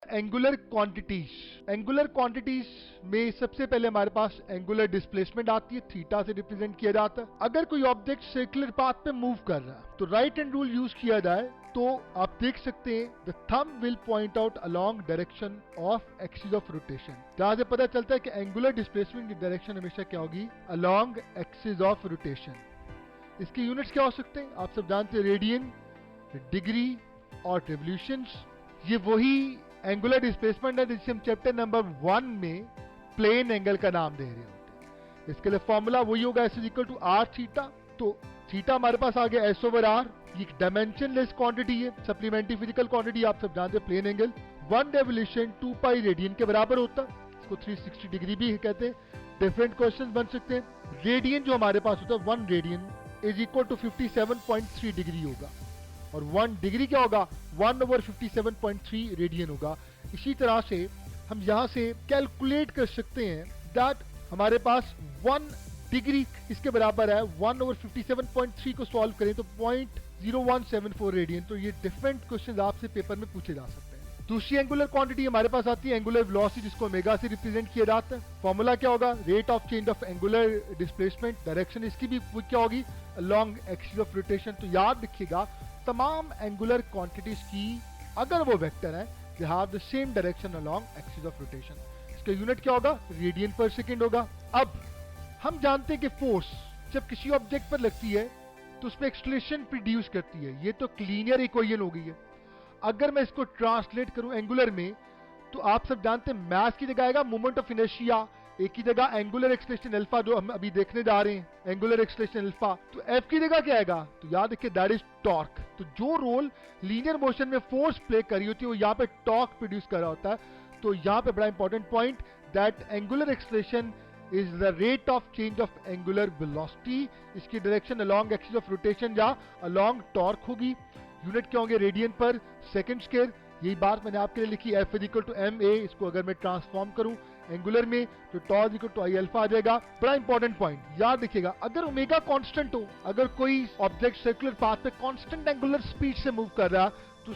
Angular quantities में सबसे पहले हमारे पास एंगुलर डिस्प्लेसमेंट आती है, थीटा से रिप्रेजेंट किया जाता है। अगर कोई ऑब्जेक्ट सर्कुलर पाथ पे मूव कर रहा है तो राइट हैंड रूल यूज किया जाए तो आप देख सकते हैं the thumb will point out along direction of axis of rotation. जहां से पता चलता है कि एंगुलर डिस्प्लेसमेंट की डायरेक्शन हमेशा क्या होगी, अलोंग एक्सिस ऑफ रोटेशन। इसके यूनिट्स क्या हो सकते हैं, आप सब जानते हैं, रेडियन, डिग्री और रिवोल्यूशंस। ये वही एंगुलर डिस्प्लेसमेंट है जिसे हम चैप्टर नंबर 1 में प्लेन एंगल का नाम दे रहे होते हैं। इसके लिए फॉर्मूला वही होगा, S equal to R theta. तो थीटा हमारे पास आ गया S ओवर आर। ये एक डायमेंशनलेस क्वांटिटी है, सप्लीमेंट्री फिजिकल क्वांटिटी, आप सब जानते हैं। Plane angle 1 revolution 2 pi radian के बराबर होता है। इसको 360 डिग्री भी कहते हैं। डिफरेंट क्वेश्चन बन सकते हैं। रेडियन जो हमारे पास होता है 1 radian is equal to 57.3 degree होगा, और 1 डिग्री क्या होगा, 1 ओवर 57.3 रेडियन होगा। इसी तरह से हम यहां से कैलकुलेट कर सकते हैं दैट हमारे पास 1 डिग्री इसके बराबर है 1 ओवर 57.3 को सॉल्व करें तो 0.0174 रेडियन। तो ये डिफरेंट क्वेश्चन आपसे पेपर में पूछे जा सकते हैं। दूसरी एंगुलर क्वांटिटी हमारे पास आती है एंगुलर वेलोसिटी, जिसको ओमेगा से रिप्रेजेंट किया जाता है। फॉर्मूला क्या होगा, rate of change of angular displacement, direction इसकी भी क्या होगी, अलोंग एक्सिस ऑफ रोटेशन। तो याद रखिएगा तमाम एंगुलर क्वांटिटीज की अगर वो वेक्टर है they have the same direction along axis of rotation. इसका यूनिट क्या होगा, रेडियन पर सेकंड होगा। अब हम जानते हैं कि फोर्स जब किसी ऑब्जेक्ट पर लगती है तो उसमें एक्सलेशन प्रोड्यूस करती है। ये तो लीनियर इक्वेशन हो गई है। अगर मैं इसको ट्रांसलेट करूं एंगुलर में तो आप सब जानते हैं मास की जगह आएगा मोमेंट ऑफ इनर्शिया, एक की जगह एंगुलर एक्सलेशन अल्फा जो हम अभी देखने जा रहे हैं, एंगुलर एक्सलेशन अल्फा। तो एफ की जगह क्या आएगा, तो याद रखिए दैट इज टॉर्क। तो जो रोल लीनियर मोशन में फोर्स प्ले करी होती है वो यहाँ पे टॉर्क प्रोड्यूस कर रहा होता है। तो यहाँ पे बड़ा important point that angular acceleration is the rate of change of angular velocity. इसकी direction along axis of rotation या अलोंग टॉर्क होगी। यूनिट क्या होंगे, रेडियन पर सेकंड स्क्वायर। यही बात मैंने आपके लिए लिखी, F equal to m a. इसको अगर मैं ट्रांसफॉर्म करूं एंगुलर में तो torque equal to I alpha आ जाएगा। बड़ा इंपॉर्टेंट पॉइंट याद रखिएगा, अगर ओमेगा कांस्टेंट हो, अगर कोई ऑब्जेक्ट सर्कुलर पाथ पे कांस्टेंट एंगुलर स्पीड से मूव कर रहा तो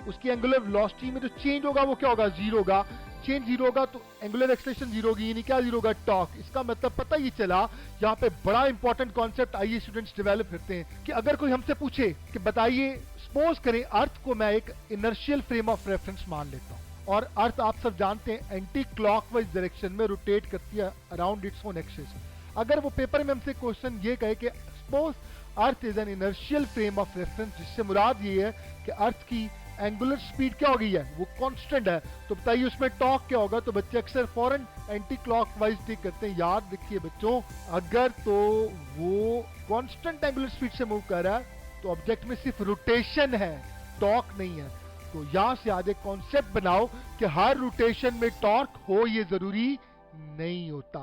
उसकी एंगुलर वेलोसिटी में जो चेंज होगा वो क्या होगा, जीरो होगा। चेंज जीरो होगा तो एंगुलर एक्सलेशन जीरो होगी, यानी क्या जीरो होगा, टॉर्क। इसका मतलब पता ही चला। यहाँ पे बड़ा इंपॉर्टेंट कॉन्सेप्ट आइए स्टूडेंट्स डेवलप करते हैं कि अगर कोई हमसे पूछे कि बताइए सपोज करें अर्थ को मैं एक इनर्शियल फ्रेम ऑफ रेफरेंस मान लेता हूं और अर्थ आप सब जानते हैं एंटी क्लॉकवाइज डायरेक्शन में रोटेट करती है अराउंड इट्स ओन एक्सिस। अगर वो पेपर में हमसे क्वेश्चन ये कहे कि suppose earth is an inertial frame of reference, जिससे मुराद ये है कि अर्थ की एंगुलर स्पीड क्या हो गई है, वो कांस्टेंट है, तो बताइए उसमें टॉर्क क्या होगा। तो बच्चे अक्सर फौरन एंटी क्लॉकवाइज टिक करते हैं। याद रखिए बच्चों, अगर तो वो कांस्टेंट एंगुलर स्पीड से मूव कर रहा है तो ऑब्जेक्ट में सिर्फ रोटेशन है, टॉर्क नहीं है। तो यहां से आज एक कॉन्सेप्ट बनाओ कि हर रोटेशन में टॉर्क हो ये जरूरी नहीं होता।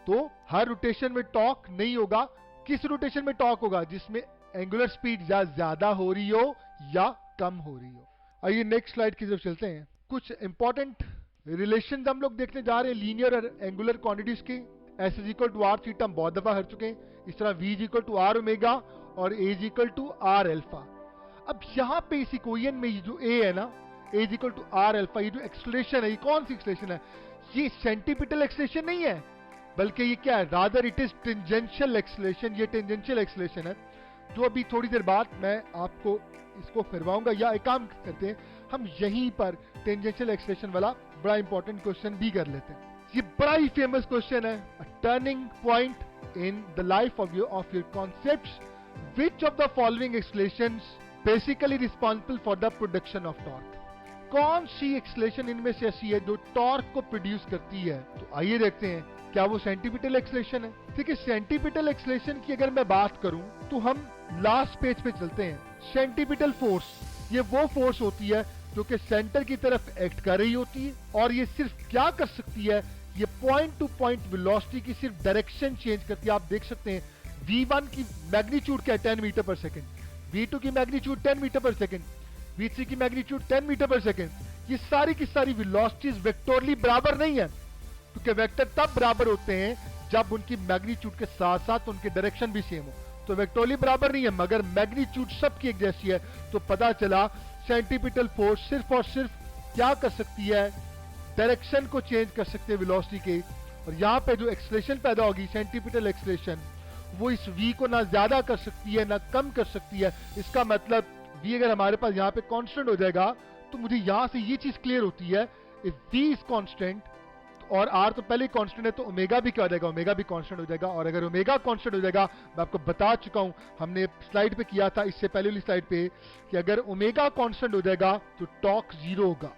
तो हर रोटेशन में टॉर्क नहीं होगा। किस रोटेशन में टॉर्क होगा, जिसमें एंगुलर स्पीड या ज्यादा हो रही हो या कम हो रही हो। आइए नेक्स्ट स्लाइड की तरफ चलते हैं। कुछ इंपॉर्टेंट रिलेशन हम लोग देखने जा रहे हैं लीनियर और एंगुलर क्वांटिटीज के। S is equal to R theta हम बहुत दफा हर चुके हैं। इस तरह V is equal to R omega और A is equal to R alpha. अब यहां पे इस इक्वेशन में ये जो A है ना, A is equal to R alpha, ये जो एक्सलेशन है ये कौन सी एक्सलेशन है, ये सेंटीपिटल एक्सलेशन नहीं है, बल्कि ये क्या है, rather it is tangential acceleration. ये टेंजेंशियल एक्सलेशन है जो अभी थोड़ी देर बाद मैं आपको इसको फिरवाऊंगा। या एक काम करते हैं, हम यहीं पर टेंजेंशियल एक्सलेशन वाला बड़ा इंपॉर्टेंट क्वेश्चन भी कर लेते हैं। ये बड़ा ही फेमस क्वेश्चन है, a turning point in the life of your concepts, which of the following accelerations basically responsible for the production of torque. कौन सी एक्सलेशन इनमें से ऐसी है जो टॉर्क को प्रोड्यूस करती है। तो आइए देखते हैं, क्या वो सेंटीपिटल एक्सलेशन है। ठीक है, सेंटीपिटल एक्सलेशन की अगर मैं बात करूं तो हम लास्ट पेज पे चलते हैं। सेंटीपिटल फोर्स, ये वो फोर्स होती है जो कि सेंटर की तरफ एक्ट कर रही होती है, और ये सिर्फ क्या कर सकती है, ये पॉइंट टू पॉइंट वेलोसिटी की सिर्फ डायरेक्शन चेंज करती है। आप देख सकते हैं V1 की मैग्नीट्यूड क्या है, 10 मीटर पर सेकंड, V2 की मैग्नीट्यूड 10 मीटर पर सेकंड, V3 की मैग्नीट्यूड 10 मीटर पर सेकंड। ये सारी की सारी वेलोसिटीज वेक्टोरली बराबर नहीं है, क्योंकि वेक्टर तब बराबर होते हैं जब उनकी मैग्नीट्यूड के साथ साथ उनकी डायरेक्शन भी सेम हो। तो वेक्टोरली बराबर नहीं है मगर मैग्नीट्यूड सबकी एक जैसी है। तो पता चला सेंटीपिटल फोर्स सिर्फ और सिर्फ क्या कर सकती है, डायरेक्शन को चेंज कर सकते हैं वेलोसिटी के, और यहाँ पे जो एक्सेलरेशन पैदा होगी, सेंटीपिटल एक्सेलरेशन, वो इस v को ना ज्यादा कर सकती है ना कम कर सकती है। इसका मतलब v अगर हमारे पास यहाँ पे कांस्टेंट हो जाएगा तो मुझे यहाँ से ये चीज क्लियर होती है, इफ v इज कांस्टेंट और r तो पहले ही कांस्टेंट है तो ओमेगा भी क्या हो जाएगा, ओमेगा भी कांस्टेंट हो जाएगा। और अगर ओमेगा कांस्टेंट हो जाएगा, मैं आपको बता चुका हूं, हमने स्लाइड पे किया था, इससे पहले वाली स्लाइड पे, कि अगर ओमेगा कांस्टेंट हो जाएगा तो टॉर्क जीरो होगा,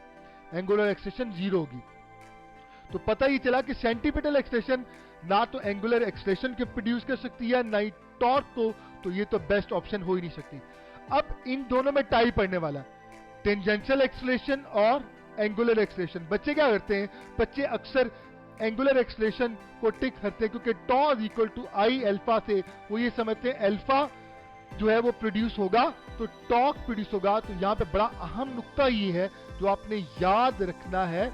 एंगुलर एक्सेलरेशन जीरो होगी। तो पता ही चला कि सेंटीपिटल एक्सेलरेशन ना तो एंगुलर एक्सेलरेशन को प्रोड्यूस कर सकती है ना ही टॉर्क को, तो ये तो बेस्ट ऑप्शन हो ही नहीं सकती। अब इन दोनों में टाई पड़ने वाला, टेंजेंशियल एक्सेलरेशन और एंगुलर एक्सेलरेशन। बच्चे क्या करते हैं, बच्चे अक्सर एंगुलर एक्सेलरेशन को टिक करते हैं क्योंकि tau is equal to I alpha से वो ये समझते हैं अल्फा जो है वो प्रोड्यूस होगा तो टॉर्क प्रोड्यूस होगा। तो यहाँ पे बड़ा अहम नुक्ता ये है जो आपने याद रखना है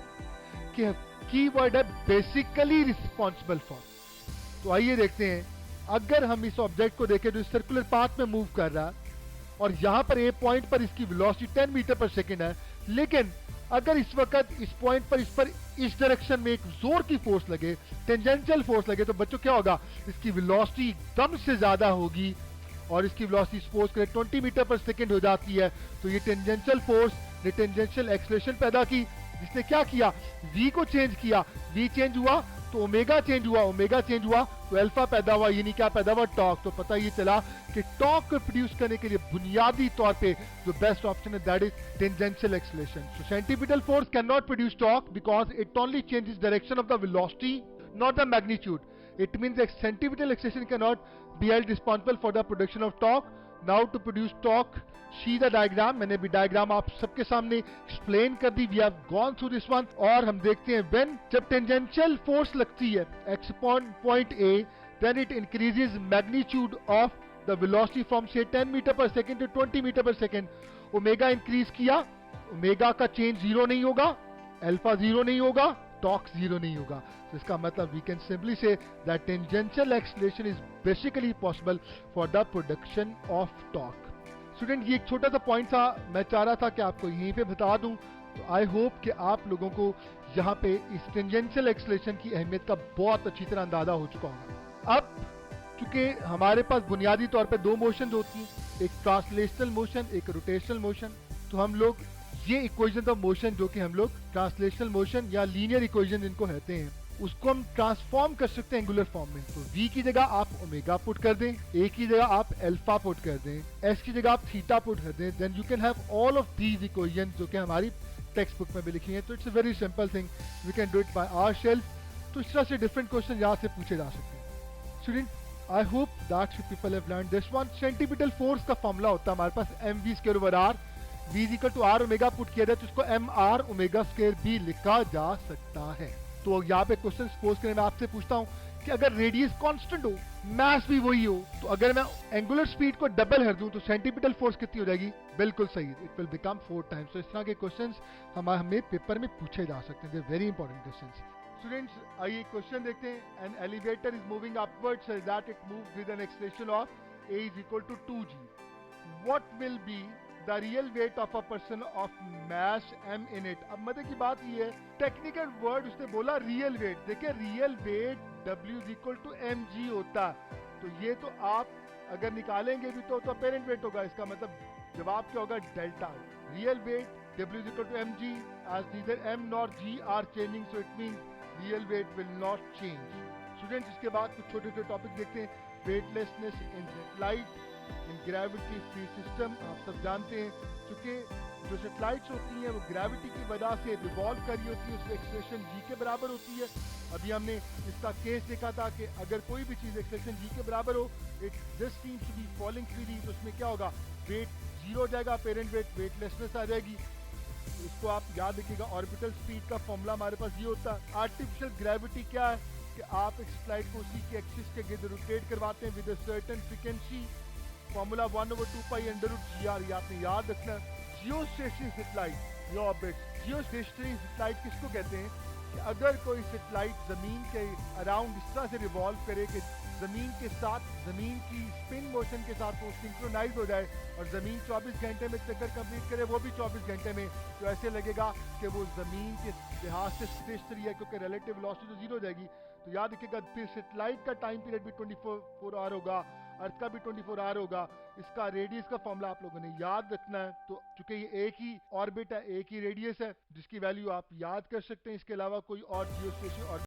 कि कीवर्ड है बेसिकली रिस्पॉन्सिबल फॉर। तो आइए देखते हैं, अगर हम इस ऑब्जेक्ट को देखें जो सर्कुलर पाथ में मूव कर रहा है और यहाँ पर ए पॉइंट पर इसकी वेलोसिटी 10 मीटर पर सेकेंड है, लेकिन अगर इस वक्त इस पॉइंट पर इस डायरेक्शन में एक जोर की फोर्स लगे, टेंजेंशियल फोर्स लगे, तो बच्चों क्या होगा, इसकी वेलोसिटी एकदम से ज्यादा होगी और इसकी वेलोसिटी सपोज करें 20 मीटर पर सेकेंड हो जाती है। तो ये टेंजेंशियल फोर्स ने टेंजेंशियल एक्सेलरेशन पैदा की, जिसने क्या किया, v को चेंज किया, v चेंज हुआ तो ओमेगा चेंज हुआ, ओमेगा चेंज हुआ तो अल्फा पैदा हुआ, यानी क्या पैदा हुआ, टॉर्क। तो पता ये चला कि टॉर्क को प्रोड्यूस करने के लिए बुनियादी तौर पे जो बेस्ट ऑप्शन है that is tangential acceleration. So centripetal force can not produce torque because it only changes direction of the velocity, not the magnitude. It means that centripetal acceleration cannot be held responsible for the production of torque. Now to produce torque, see the diagram. मैंने भी diagram आप सबके सामने explain कर दी, we have gone through this one। और हम देखते हैं when जब टेंजेंशियल फोर्स लगती है x point A, then it increases magnitude of the velocity from say 10 meter per second to 20 meter per second। Omega increase किया, omega का change zero नहीं होगा, अल्फा जीरो नहीं होगा, टॉर्क जीरो नहीं होगा। तो इसका मतलब we can simply say that tangential acceleration is basically possible for the production of torque. Student ये एक छोटा सा पॉइंट था, मैं चाह रहा था कि आपको यहीं पे बता दूं। तो आई होप कि आप लोगों को यहाँ पे इस टेंजेंशियल एक्सेलरेशन की अहमियत का बहुत अच्छी तरह अंदाजा हो चुका होगा। अब चूंकि हमारे पास बुनियादी तौर पे दो मोशन होती हैं, एक ट्रांसलेशनल मोशन, एक रोटेशनल मोशन, तो हम लोग ये इक्वेशन ऑफ मोशन जो कि हम लोग ट्रांसलेशनल मोशन या लीनियर इक्वेशन जिनको कहते हैं, उसको हम ट्रांसफॉर्म कर सकते हैं एंगुलर फॉर्म में। तो v की जगह आप ओमेगा पुट कर दें, a की जगह आप अल्फा पुट कर दें, s की जगह आप थीटा पुट कर दें, then you can have all of these equation जो कि हमारी टेक्स्ट बुक में भी लिखी है। तो it's a very simple thing, we can do it by ourselves. तो इस तरह से डिफरेंट क्वेश्चन यहाँ से पूछे जा सकते हैं। Student I hope that you people have learned this one. Centripetal force का फॉर्मूला होता है हमारे पास mv square over r, v is equal to r omega put किया जाए तो इसको mr ओमेगा स्क्वायर भी लिखा जा सकता है। तो यहाँ पे क्वेश्चन सपोज करें मैं आपसे पूछता हूँ कि अगर रेडियस कांस्टेंट हो, मास भी वही हो, तो अगर मैं एंगुलर स्पीड को डबल कर दूं तो सेंटीपिटल फोर्स कितनी हो जाएगी, बिल्कुल सही, इट विल बिकम 4 टाइम्स। तो इस तरह के क्वेश्चंस हमें पेपर में पूछे जा सकते हैं, वेरी इंपॉर्टेंट क्वेश्चंस। स्टूडेंट्स आइए क्वेश्चन देखते हैं। An elevator is moving upward so that it moves with an acceleration of a is equal to 2g। What will be the real weight of a person of mass m in it. अब मजे की बात ये है, technical word उसने बोला real weight. देखिए real weight w is equal to mg होता, तो ये तो आप अगर निकालेंगे भी तो अपेरेंट वेट होगा, इसका मतलब जवाब क्या होगा, delta. Real weight w is equal to mg as neither m nor g are changing, so it means real weight will not change। Students इसके बाद कुछ छोटे छोटे टॉपिक देखते हैं। वेटलेसनेस इन सैटेलाइट, इन ग्रेविटी फ्री सिस्टम। आप सब जानते हैं क्योंकि जो सैटेलाइट्स होती हैं वो ग्रेविटी की वजह से रिवॉल्व कर रही होती है, उसकी एक्सेलरेशन g के बराबर होती है। अभी हमने इसका केस देखा था कि अगर कोई भी चीज़ एक्सेलरेशन g के बराबर हो, it this seems to be falling freely, तो उसमें क्या होगा, वेट जीरो हो जाएगा, अपेरेंट वेट, वेटलेसनेस आ जाएगी। तो इसको आप याद रखिएगा। ऑर्बिटल स्पीड का फॉर्मूला हमारे पास ये होता है। आर्टिफिशियल ग्रेविटी क्या है कि आप एक सैटेलाइट को उसी के एक्सिस के गिर्द रोटेट करवाते हैं with a certain frequency. Formula 1/2 pi under root gr, ये आपने याद रखना। जियोस्टेशनरी सैटेलाइट या ऑर्बिट, जियोस्टेशनरी सैटेलाइट किसको कहते हैं कि अगर कोई सैटेलाइट जमीन के अराउंड इस तरह से रिवॉल्व करे कि जमीन के साथ, जमीन की स्पिन मोशन के साथ वो सिंक्रोनाइज हो जाए और जमीन 24 घंटे में चक्कर कंप्लीट करे, वो भी 24 घंटे में, तो ऐसे लगेगा कि वो जमीन के लिहाज से स्टेशनरी है, क्योंकि रिलेटिव वेलोसिटी तो जीरो हो जाएगी। तो याद रखिएगा, फिर सैटेलाइट का टाइम पीरियड भी 24 आवर होगा, अर्थ का भी 24 आवर होगा। इसका रेडियस का फॉर्मूला आप लोगों ने याद रखना है। तो चूंकि ये एक ही ऑर्बिट है, एक ही रेडियस है, जिसकी वैल्यू आप याद कर सकते हैं, इसके अलावा कोई और जियोस्पेशियल